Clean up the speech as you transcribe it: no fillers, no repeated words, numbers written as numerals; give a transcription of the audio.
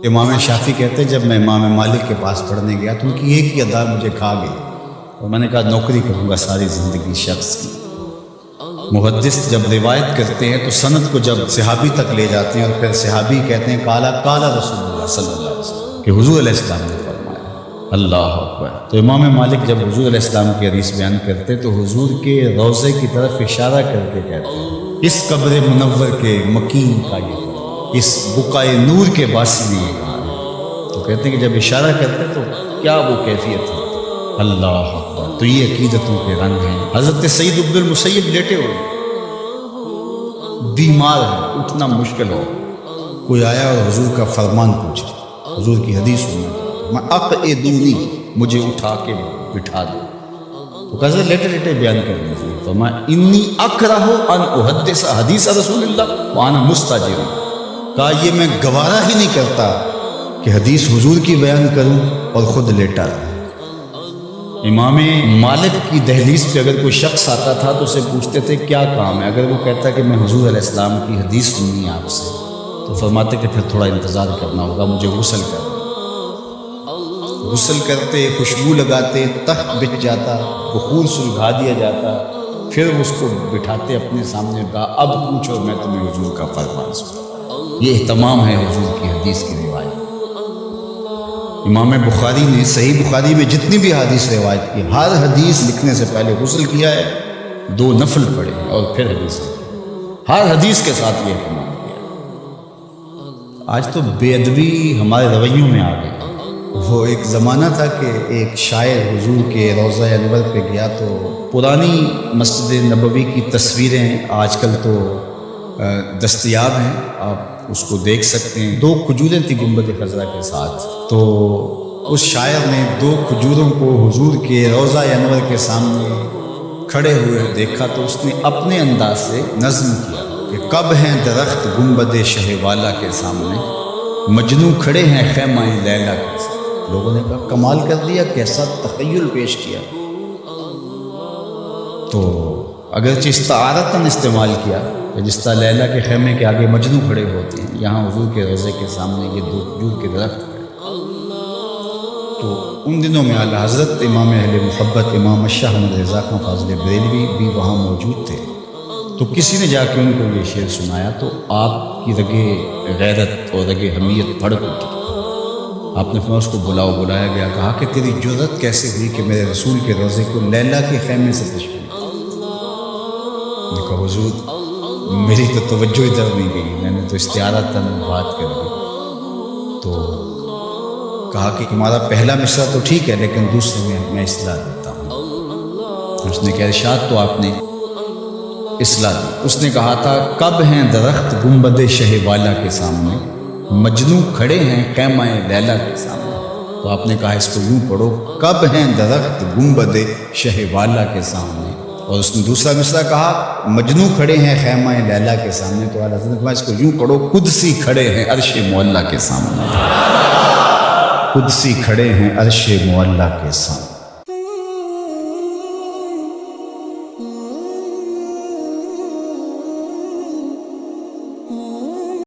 امام شافعی کہتے ہیں جب میں امام مالک کے پاس پڑھنے گیا تو ان کی ایک ہی ادا مجھے کھا گئی اور میں نے کہا نوکری کروں گا ساری زندگی شخص کی۔ محدث جب روایت کرتے ہیں تو سند کو جب صحابی تک لے جاتے ہیں اور پھر صحابی کہتے ہیں قال رسول اللہ صلی اللہ علیہ وسلم کہ حضور علیہ السلام نے فرمایا۔ اللہ اکبر۔ تو امام مالک جب حضور علیہ السلام کی حدیث بیان کرتے تو حضور کے روضے کی طرف اشارہ کر کے کہتے ہیں اس قبر منور کے مکین کا یہ اس بقائے نور کے باسی نے یہ کہا ہے۔ تو کہتے ہیں کہ جب اشارہ کرتے تو کیا وہ کیفیت ہے۔ اللہ اکبر۔ تو یہ عقیدتوں کے رنگ ہیں۔ حضرت سعید بن المسیب لیٹے ہوئے بیمار ہیں، اٹھنا مشکل ہو، کوئی آیا اور حضور کا فرمان پوچھا، حضور کی حدیث سننا، میں اقعدونی، مجھے اٹھا کے بٹھا دو۔ تو کہتے لیٹے لیٹے بیان کر لیجیے۔ فرمایا انی اکرہ ان احدث حدیث رسول اللہ وانا مستاجر۔ کہا یہ میں گوارا ہی نہیں کرتا کہ حدیث حضور کی بیان کروں اور خود لیٹا رہا۔ امام مالک کی دہلیز پہ اگر کوئی شخص آتا تھا تو اسے پوچھتے تھے کیا کام ہے۔ اگر وہ کہتا کہ میں حضور علیہ السلام کی حدیث سننی ہے آپ سے، تو فرماتے کہ پھر تھوڑا انتظار کرنا ہوگا، مجھے غسل کرنا۔ غسل کرتے، خوشبو لگاتے، تخت بچھ جاتا، بخور سلگھا دیا جاتا، پھر اس کو بٹھاتے اپنے سامنے، کہا اب پوچھو میں تمہیں حضور کا فرمان سناؤں۔ یہ اہتمام ہے حضور کی حدیث کی روایت۔ امام بخاری نے صحیح بخاری میں جتنی بھی حدیث روایت کی، ہر حدیث لکھنے سے پہلے غسل کیا ہے، 2 نفل پڑھے اور پھر حدیث لکھی، ہر حدیث کے ساتھ یہ اہتمام کیا۔ آج تو بے ادبی ہمارے رویوں میں آ گئی۔ وہ ایک زمانہ تھا کہ ایک شاعر حضور کے روضہ انور پہ گیا تو پرانی مسجد نبوی کی تصویریں آج کل تو دستیاب ہیں، آپ اس کو دیکھ سکتے ہیں۔ 2 کھجوریں تھیں گنبد خضرا کے ساتھ، تو اس شاعر نے 2 کھجوروں کو حضور کے روضہ انور کے سامنے کھڑے ہوئے دیکھا تو اس نے اپنے انداز سے نظم کیا کہ کب ہیں درخت گنبد شہ والا کے سامنے، مجنوں کھڑے ہیں خیمہ لیلا کے سامنے۔ لوگوں نے کہا کمال کر دیا، کیسا تخیل پیش کیا۔ تو اگرچہ استعارتاً استعمال کیا کہ جس طرح لیلا کے خیمے کے آگے مجنوں کھڑے ہوتے ہیں، یہاں حضور کے روضے کے سامنے یہ 2 کھجور کے درخت کھڑے۔ تو ان دنوں میں اعلیٰ حضرت امام اہل محبت امام شاہ احمد رضا خان فاضل بریلوی بھی وہاں موجود تھے۔ تو کسی نے جا کے ان کو یہ شعر سنایا تو آپ کی رگے غیرت اور رگے حمیت بھڑک اٹھی۔ آپ نے اس کو بلایا گیا، کہا کہ تیری جرأت کیسے ہوئی کہ میرے رسول کے روضے کو لیلا کے خیمے سے تشبیہ۔ نے کہا حضور میری تو توجہ ادھر نہیں گئی، میں نے تو استعارتاً بات کر دی۔ تو کہا کہ تمہارا پہلا مصرع تو ٹھیک ہے لیکن دوسرے میں اصلاح دیتا ہوں۔ اس نے کہا ارشاد تو آپ نے اصلاح دی۔ اس نے کہا تھا کب ہیں درخت گنبد شہ والا کے سامنے، مجنوں کھڑے ہیں خیمہ لیلا کے سامنے۔ تو آپ نے کہا اس کو یوں پڑھو کب ہیں درخت گنبد شہ والا کے سامنے، اور اس نے دوسرا مصرع کہا مجنوں کھڑے ہیں خیمہ لیلا کے سامنے۔ تو اعلیٰ حضرت نے کہا اس کو یوں پڑھو قدسی کھڑے ہیں عرش معلیٰ کے سامنے، قدسی کھڑے ہیں عرش معلیٰ کے سامنے۔